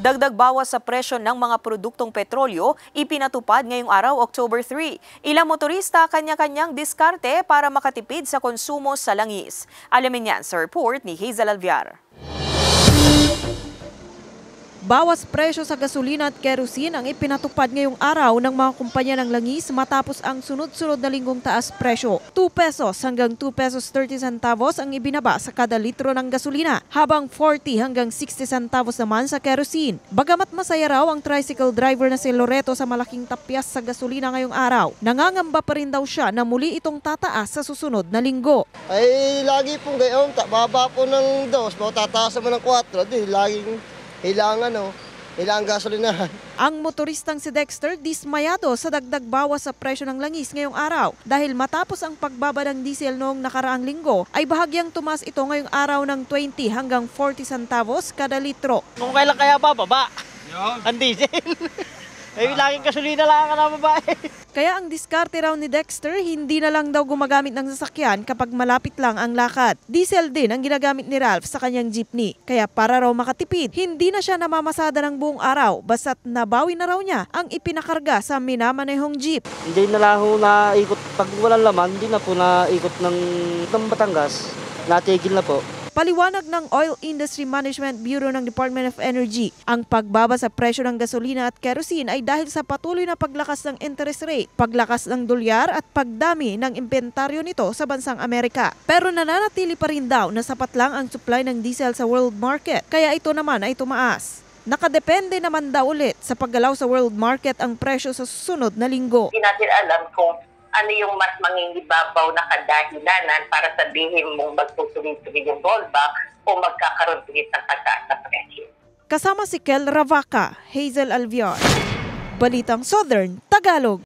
Dagdag bawas sa presyo ng mga produktong petrolyo, ipinatupad ngayong araw, October 3. Ilang motorista kanya-kanyang diskarte para makatipid sa konsumo sa langis. Alamin yan sa report ni Hazel Alviar. Bawas presyo sa gasolina at kerosene ang ipinatupad ngayong araw ng mga kumpanya ng langis matapos ang sunod-sunod na linggong taas presyo. 2 pesos hanggang 2 pesos 30 centavos ang ibinaba sa kada litro ng gasolina, habang 40 hanggang 60 centavos naman sa kerosene. Bagamat masaya raw ang tricycle driver na si Loreto sa malaking tapyas sa gasolina ngayong araw, nangangamba pa rin daw siya na muli itong tataas sa susunod na linggo. Ay lagi pong gayon, baba po ng 2, tataas mo ng 4, di laging kailangan gasolinahan. Ang motoristang si Dexter dismayado sa dagdag bawas sa presyo ng langis ngayong araw dahil matapos ang pagbaba ng diesel noong nakaraang linggo ay bahagyang tumaas ito ngayong araw ng 20 hanggang 40 centavos kada litro. Kung kailan kaya bababa ang diesel? Ay laging gasolina lang ka na babae. Kaya ang diskarte raw ni Dexter, hindi na lang daw gumagamit ng sasakyan kapag malapit lang ang lakad. Diesel din ang ginagamit ni Ralph sa kanyang jeepney. Kaya para raw makatipid, hindi na siya namamasada ng buong araw basta't nabawi na raw niya ang ipinakarga sa minamanehong jeep. Hindi na lang ho naikot, pag walang laman, hindi na po naikot ng Batangas. Natigil na po. Paliwanag ng Oil Industry Management Bureau ng Department of Energy, ang pagbaba sa presyo ng gasolina at kerosene ay dahil sa patuloy na paglakas ng interest rate, paglakas ng dolyar at pagdami ng inventaryo nito sa bansang Amerika. Pero nananatili pa rin daw na sapat lang ang supply ng diesel sa world market, kaya ito naman ay tumaas. Nakadepende naman daw ulit sa paggalaw sa world market ang presyo sa susunod na linggo. Hindi natin alam kung ano yung mas mangingibabaw na kadahilanan para sabihin mong magtutuloy-tuloy yung rollback o magkakaroon ulit ng pagtaas na presyo. Kasama si Kel Ravaca, Hazel Alviar, Balitang Southern, Tagalog.